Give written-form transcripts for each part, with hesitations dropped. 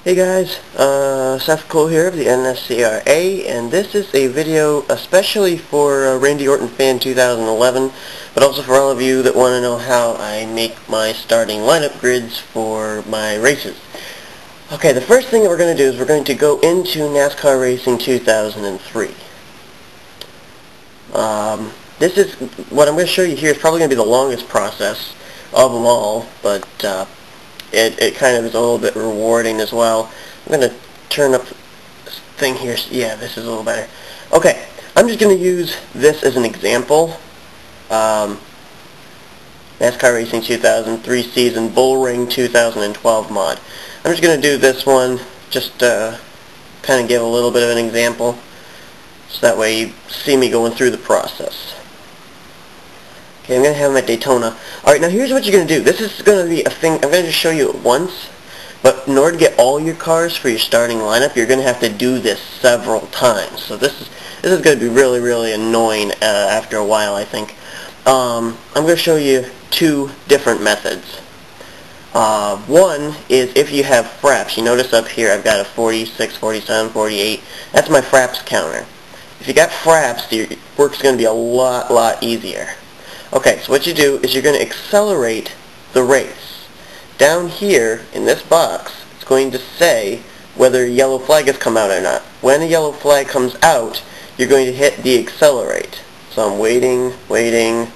Hey guys, Seth Cole here of the NSCRA, and this is a video especially for randyortonfan2011, but also for all of you that want to know how I make my starting lineup grids for my races. Okay, the first thing that we're going to do is we're going to go into NASCAR Racing 2003. This is, what I'm going to show you here is probably going to be the longest process of them all, but it kind of is a little bit rewarding as well. I'm going to turn up this thing here. Yeah, this is a little better. Okay, I'm just going to use this as an example. NASCAR Racing 2003 season Bull Ring 2012 mod. I'm just going to do this one just to kind of give a little bit of an example, so that way you see me going through the process. Okay, I'm going to have them at Daytona. Alright, now here's what you're going to do. This is going to be a thing, I'm going to just show you it once, but in order to get all your cars for your starting lineup, you're going to have to do this several times. So this is going to be really, really annoying after a while, I think. I'm going to show you two different methods. One is if you have fraps. You notice up here I've got a 46, 47, 48. That's my fraps counter. If you got fraps, your work's going to be a lot easier. Okay, so what you do is you're going to accelerate the race. Down here in this box, it's going to say whether a yellow flag has come out or not. When a yellow flag comes out, you're going to hit the accelerate. So I'm waiting. The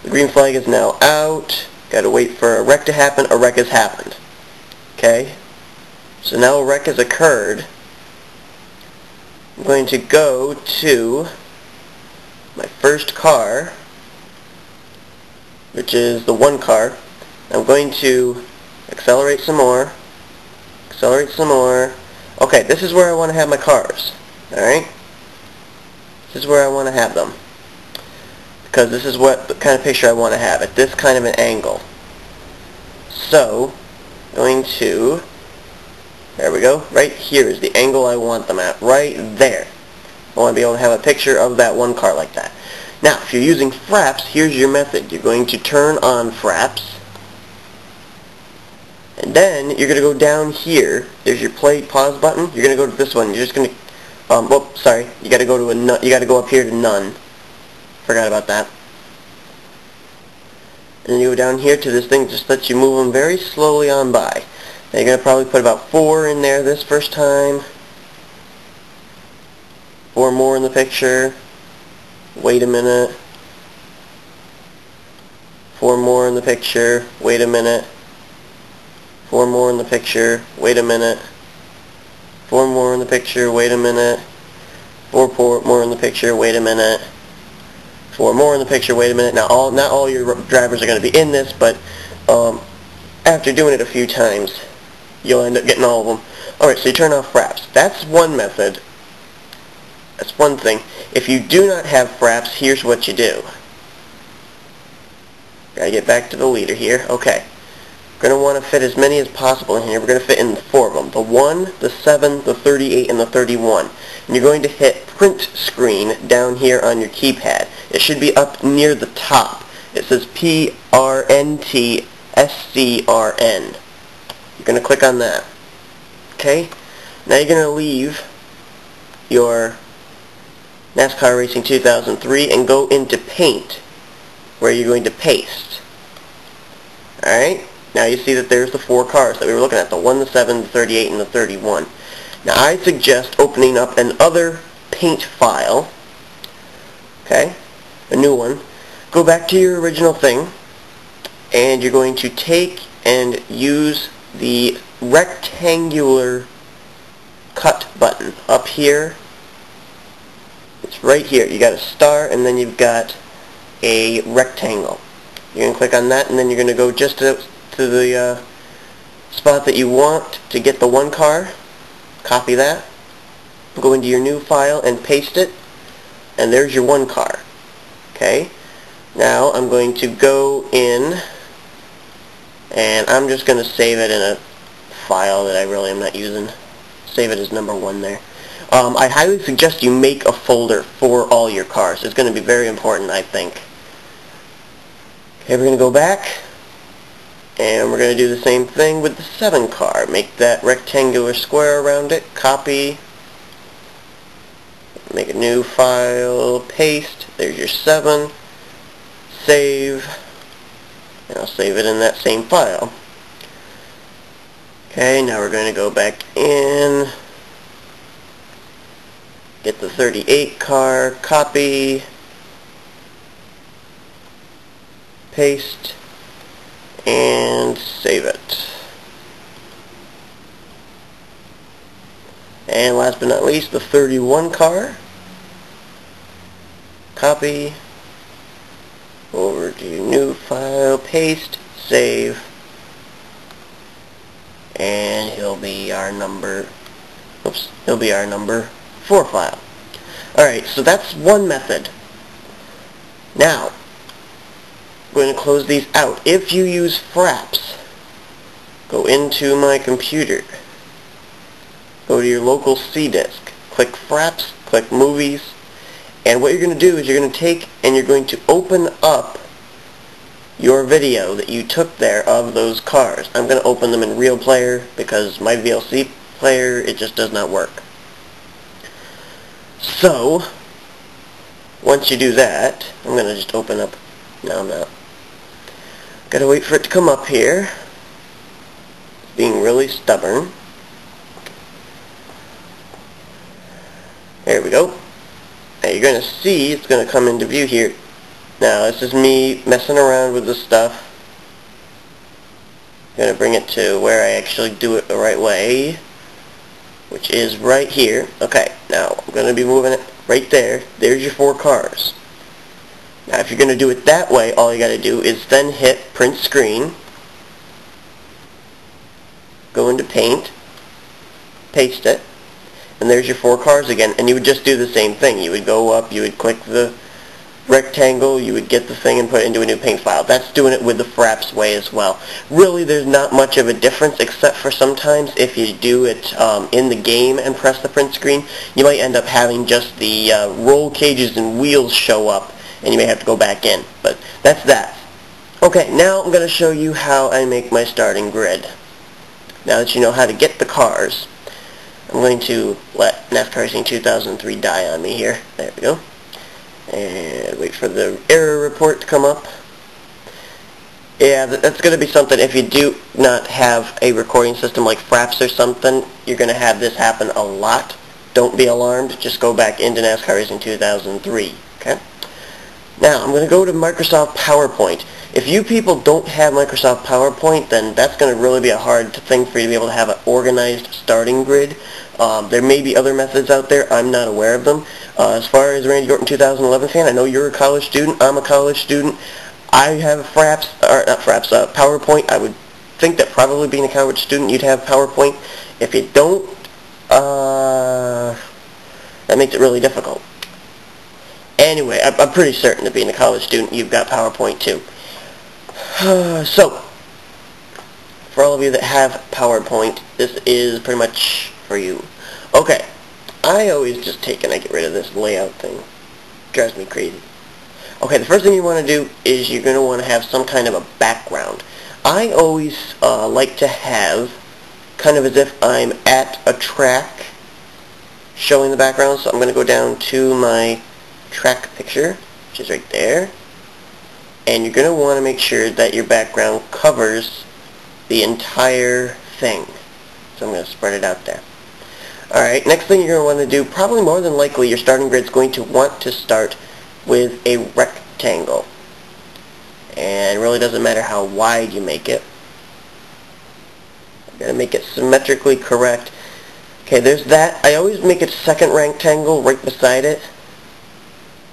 green flag is now out. Got to wait for a wreck to happen. A wreck has happened. Okay? So now a wreck has occurred. I'm going to go to my first car, which is the one car. I'm going to accelerate some more. Okay, this is where I want to have my cars. Alright? This is where I want to have them, because this is what the kind of picture I want to have at this kind of an angle. So, going to, there we go, right here is the angle I want them at, right there. I want to be able to have a picture of that one car like that. Now, if you're using fraps, here's your method. You're going to turn on fraps, and then you're going to go down here. There's your play pause button. You're going to go to this one. You're just going to, whoops, sorry. You got to go to you got to go up here to none. Forgot about that. And then you go down here to this thing. Just lets you move them very slowly on by. Now you're going to probably put about 4 in there this first time. 4 more in the picture. Wait a minute. 4 more in the picture. Wait a minute. 4 more in the picture. Wait a minute. 4 more in the picture. Wait a minute. 4 more in the picture. Wait a minute. 4 more in the picture. Wait a minute. Now, not all your drivers are going to be in this, but after doing it a few times, you'll end up getting all of them. Alright, so you turn off fraps. That's one method. That's one thing. If you do not have fraps, here's what you do. Gotta get back to the leader here. Okay. We're going to want to fit as many as possible in here. We're going to fit in 4 of them. The 1, the 7, the 38, and the 31. And you're going to hit print screen down here on your keypad. It should be up near the top. It says PRNTSCRN. You're going to click on that. Okay? Now you're going to leave your NASCAR Racing 2003 and go into Paint, where you're going to paste. Alright? Now you see that there's the 4 cars that we were looking at, the 1, the 7, the 38, and the 31. Now I suggest opening up another Paint file, okay, a new one. Go back to your original thing, and you're going to take and use the rectangular cut button up here. It's right here. You got a star, and then you've got a rectangle. You're going to click on that, and then you're going to go just to the spot that you want to get the one car. Copy that. Go into your new file and paste it, and there's your one car. Okay. Now I'm going to go in, and I'm just going to save it in a file that I really am not using. Save it as number 1 there. I highly suggest you make a folder for all your cars. It's going to be very important, I think. Okay, we're going to go back. And we're going to do the same thing with the 7 car. Make that rectangular square around it, copy, make a new file, paste, there's your 7, save, and I'll save it in that same file. Okay, now we're going to go back in, get the 38 car, copy, paste, and save it. And last but not least, the 31 car, copy, over to new file, paste, save, and he'll be our number 4 file. Alright, so that's one method. Now, I'm going to close these out. If you use Fraps, go into my computer, go to your local C disk, click Fraps, click Movies, and what you're going to do is you're going to take and you're going to open up your video that you took there of those cars. I'm going to open them in Real Player because my VLC player, it just does not work. So, once you do that, I'm going to just open up, no I'm not. Gotta wait for it to come up here. It's being really stubborn. There we go. Now you're going to see it's going to come into view here. Now this is me messing around with this stuff. I'm going to bring it to where I actually do it the right way, which is right here. Okay, now I'm going to be moving it right there. There's your 4 cars. Now if you're going to do it that way, all you got to do is then hit print screen, go into paint, paste it, and there's your 4 cars again, and you would just do the same thing. You would go up, you would click the rectangle, you would get the thing and put it into a new paint file. That's doing it with the Fraps way as well. Really, there's not much of a difference, except for sometimes if you do it in the game and press the print screen, you might end up having just the roll cages and wheels show up, and you may have to go back in. But that's that. Okay, now I'm going to show you how I make my starting grid. Now that you know how to get the cars, I'm going to let NASCAR Racing 2003 die on me here. There we go. And wait for the error report to come up. Yeah, that's going to be something, if you do not have a recording system like Fraps or something, you're going to have this happen a lot. Don't be alarmed, just go back into NASCAR Racing 2003, okay? Now, I'm going to go to Microsoft PowerPoint. If you people don't have Microsoft PowerPoint, then that's going to really be a hard thing for you to be able to have an organized starting grid. There may be other methods out there. I'm not aware of them. As far as Randy Orton 2011 fan, I know you're a college student. I'm a college student. I have PowerPoint. I would think that probably being a college student, you'd have PowerPoint. If you don't, that makes it really difficult. Anyway, I'm pretty certain that being a college student, you've got PowerPoint too. So, for all of you that have PowerPoint, this is pretty much for you. Okay, I always just take and I get rid of this layout thing. Drives me crazy. Okay, the first thing you want to do is you're going to want to have some kind of a background. I always like to have kind of as if I'm at a track showing the background, so I'm going to go down to my track picture, which is right there, and you're going to want to make sure that your background covers the entire thing. So I'm going to spread it out there. Alright, next thing you're going to want to do, probably more than likely your starting grid is going to want to start with a rectangle. And it really doesn't matter how wide you make it. You've got to make it symmetrically correct. Okay, there's that. I always make it second rectangle right beside it,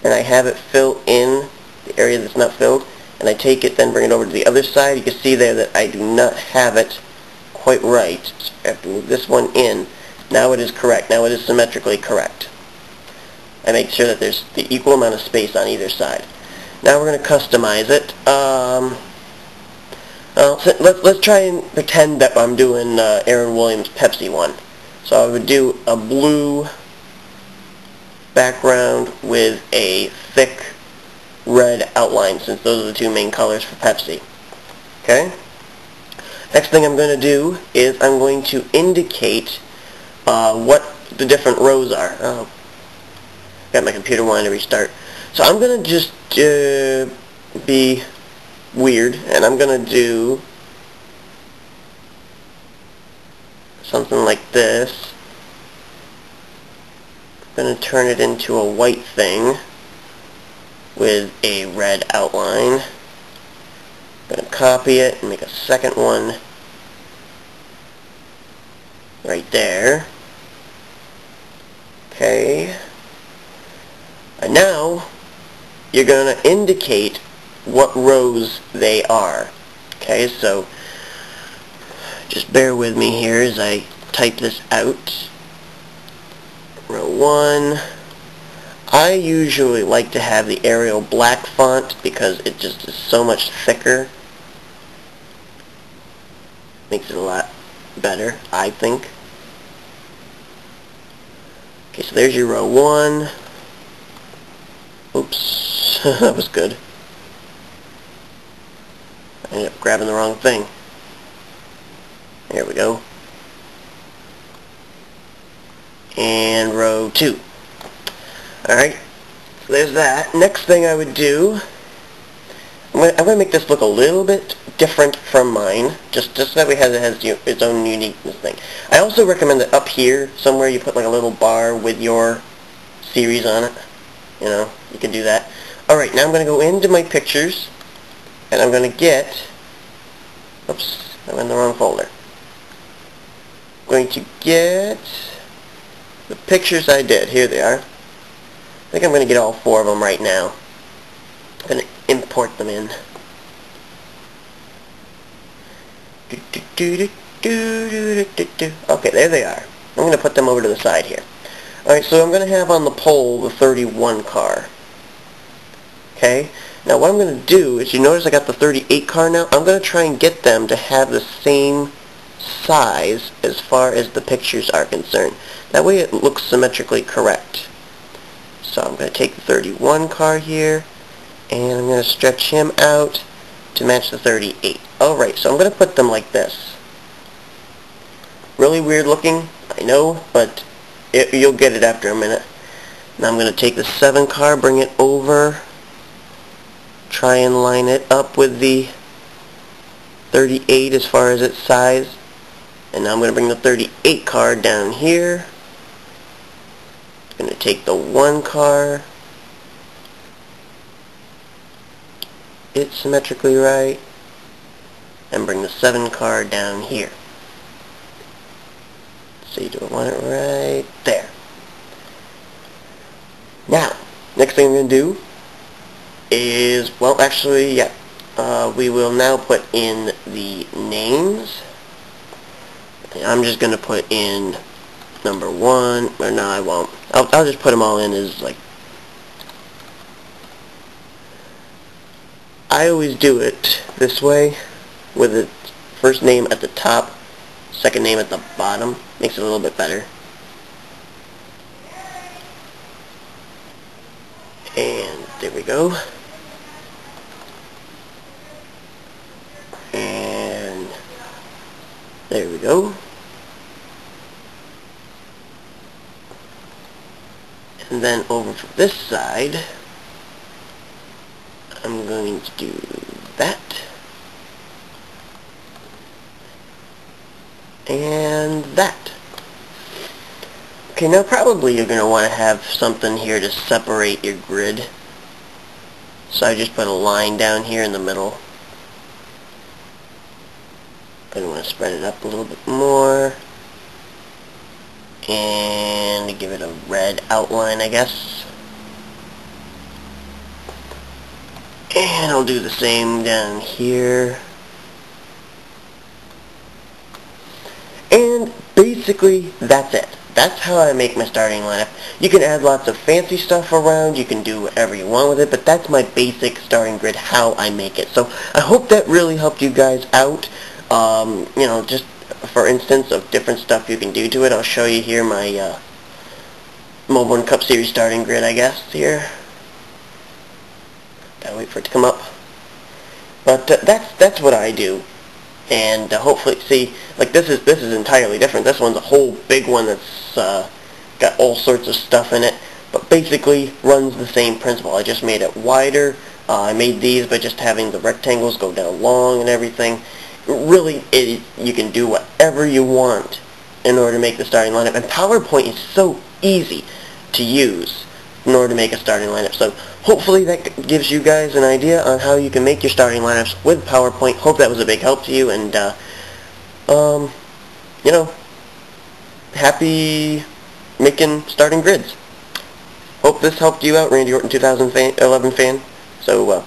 and I have it fill in the area that's not filled, and I take it, then bring it over to the other side. You can see there that I do not have it quite right, so I have to move this one in. Now it is correct. Now it is symmetrically correct. I make sure that there's the equal amount of space on either side. Now we're going to customize it. Let's try and pretend that I'm doing Aaron Williams' Pepsi one. So I would do a blue background with a thick red outline, since those are the two main colors for Pepsi. Okay? Next thing I'm going to do is I'm going to indicate what the different rows are. Oh, got my computer wanting to restart. So I'm going to just be weird, and I'm going to do something like this. I'm going to turn it into a white thing with a red outline. I'm going to copy it and make a second one right there. Okay. And now you're going to indicate what rows they are. Okay, so just bear with me here as I type this out. Row 1. I usually like to have the Arial black font because it just is so much thicker. Makes it a lot better, I think. Okay, so there's your row 1. Oops, that was good. I ended up grabbing the wrong thing. There we go. And row 2. Alright, so there's that. Next thing I would do, I'm going to make this look a little bit different from mine, just so that it has its own uniqueness thing. I also recommend that up here, somewhere you put like a little bar with your series on it. You know, you can do that. Alright, now I'm going to go into my pictures, and I'm going to get, oops, I'm in the wrong folder. I'm going to get the pictures I did. Here they are. I think I'm going to get all 4 of them right now. I'm going to import them in. Okay, there they are. I'm going to put them over to the side here. Alright, so I'm going to have on the pole the 31 car. Okay, now what I'm going to do is, you notice I got the 38 car now? I'm going to try and get them to have the same size as far as the pictures are concerned. That way it looks symmetrically correct. So I'm going to take the 31 car here, and I'm going to stretch him out to match the 38. Alright, so I'm going to put them like this. Really weird looking, I know, but you'll get it after a minute. Now I'm going to take the 7 car, bring it over, try and line it up with the 38 as far as its size. And now I'm going to bring the 38 car down here. I'm going to take the 1 car, it's symmetrically right, and bring the 7 car down here. So you don't want it right there. Now, next thing I'm going to do is, well, actually, yeah, we will now put in the names. I'm just going to put in number 1, or no, I won't. I'll just put them all in as, like, I always do it this way, with the first name at the top, second name at the bottom. Makes it a little bit better. And there we go. And there we go. And then over for this side, I'm going to do that. And that. Okay, now probably you're going to want to have something here to separate your grid. So I just put a line down here in the middle. I want to spread it up a little bit more. And give it a red outline, I guess. And I'll do the same down here. And basically, that's it. That's how I make my starting lineup. You can add lots of fancy stuff around, you can do whatever you want with it, but that's my basic starting grid, how I make it. So I hope that really helped you guys out. You know, just for instance of different stuff you can do to it. I'll show you here my Mobile and Cup Series starting grid, I guess, here. Gotta wait for it to come up. But that's what I do. and hopefully, see, like this is entirely different. This one's a whole big one that's got all sorts of stuff in it, but basically runs the same principle. I just made it wider. I made these by just having the rectangles go down long and everything. Really, you can do whatever you want in order to make the starting lineup, and PowerPoint is so easy to use in order to make a starting lineup. So hopefully that gives you guys an idea on how you can make your starting lineups with PowerPoint. Hope that was a big help to you, and you know, happy making starting grids. Hope this helped you out, Randy Orton 2011 fan. So